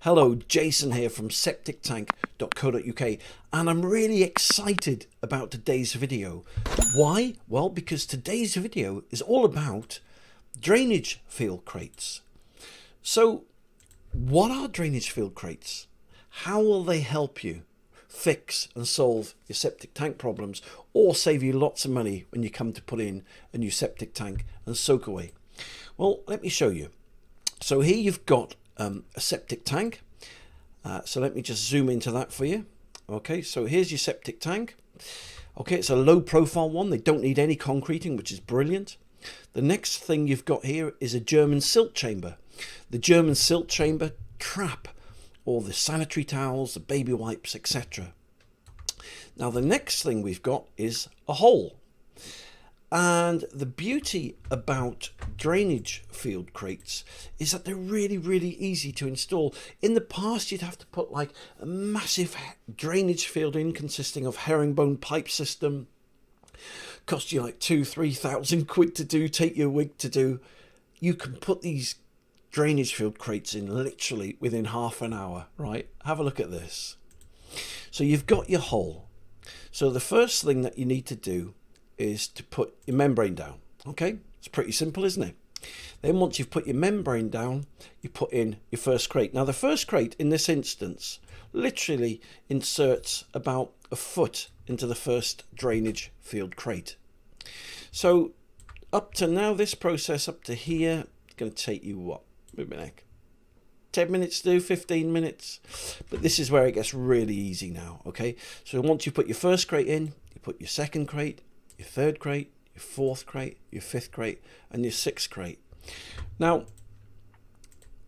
Hello, Jason here from septictank.co.uk, and I'm really excited about today's video. Why? Well, because today's video is all about drainage field crates. So, what are drainage field crates? How will they help you fix and solve your septic tank problems, or save you lots of money when you come to put in a new septic tank and soak away? Well, let me show you. So here you've got a septic tank. So let me just zoom into that for you. Okay, so here's your septic tank. Okay, it's a low profile one. They don't need any concreting, which is brilliant. The next thing you've got here is a German silt chamber. The German silt chamber trap all the sanitary towels, the baby wipes, etc. Now the next thing we've got is a hole. And the beauty about drainage field crates is that they're really easy to install. In the past, you'd have to put like a massive drainage field in consisting of herringbone pipe system. Cost you like 2,000-3,000 quid to do, take you a week to do. You can put these drainage field crates in literally within half an hour, right? Have a look at this. So you've got your hole. So the first thing that you need to do is to put your membrane down. Okay, it's pretty simple, isn't it? Then once you've put your membrane down, you put in your first crate. Now the first crate in this instance literally inserts about a foot into the first drainage field crate. So up to now, this process up to here is going to take you what? Move my neck. 10 minutes to do, 15 minutes. But this is where it gets really easy now. Okay, so once you put your first crate in, you put your second crate, your third crate, your fourth crate, your fifth crate, and your sixth crate. Now,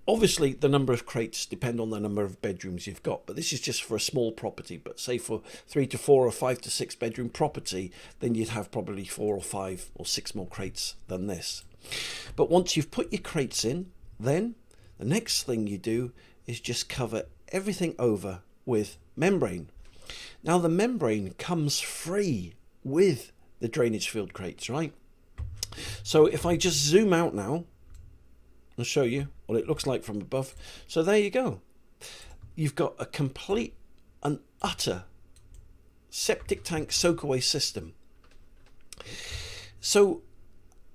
obviously the number of crates depend on the number of bedrooms you've got, but this is just for a small property. But say for 3 to 4 or 5 to 6 bedroom property, then you'd have probably 4 or 5 or 6 more crates than this. But once you've put your crates in, then the next thing you do is just cover everything over with membrane. Now the membrane comes free with the drainage field crates, right? So if I just zoom out now, I'll show you what it looks like from above. So there you go. You've got a complete and utter septic tank soak away system. So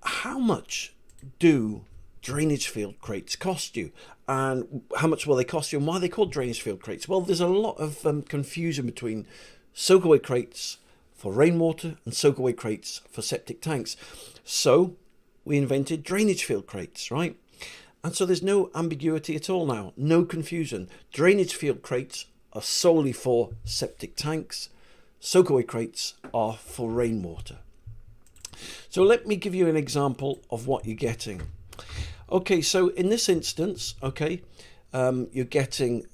how much do drainage field crates cost you, and how much will they cost you, and why are they called drainage field crates? Well, there's a lot of confusion between soak away crates for rainwater and soak away crates for septic tanks. So we invented drainage field crates, right? And so there's no ambiguity at all now, no confusion. Drainage field crates are solely for septic tanks. Soak away crates are for rainwater. So let me give you an example of what you're getting. Okay, so in this instance, okay, you're getting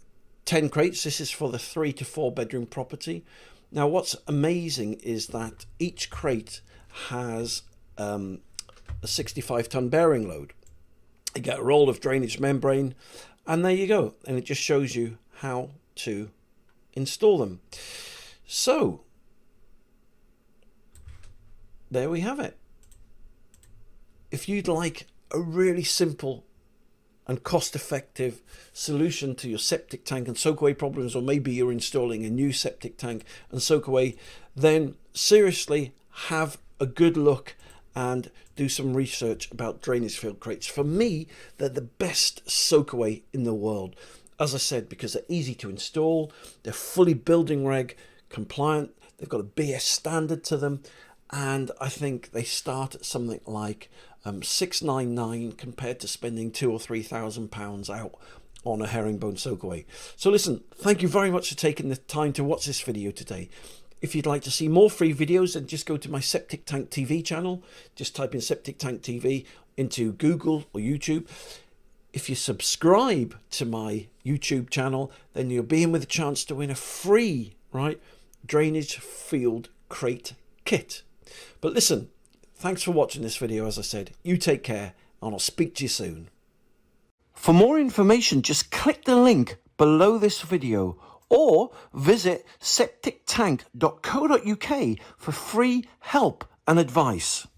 10 crates. This is for the 3 to 4 bedroom property. Now, what's amazing is that each crate has a 65-ton bearing load. You get a roll of drainage membrane, and there you go. And it just shows you how to install them. So, there we have it. If you'd like a really simple and cost-effective solution to your septic tank and soak away problems, or maybe you're installing a new septic tank and soak away, then seriously have a good look and do some research about drainage field crates. For me, they're the best soak away in the world. As I said, because they're easy to install, they're fully building reg compliant, they've got a BS standard to them, and I think they start at something like $699 compared to spending £2,000 or £3,000 out on a herringbone soak away. So listen, thank you very much for taking the time to watch this video today. If you'd like to see more free videos, then just go to my Septic Tank TV channel. Just type in Septic Tank TV into Google or YouTube. If you subscribe to my YouTube channel, then you'll be in with a chance to win a free, right, drainage field crate kit. But listen, thanks for watching this video. As I said, you take care, and I'll speak to you soon. For more information, just click the link below this video or visit septictank.co.uk for free help and advice.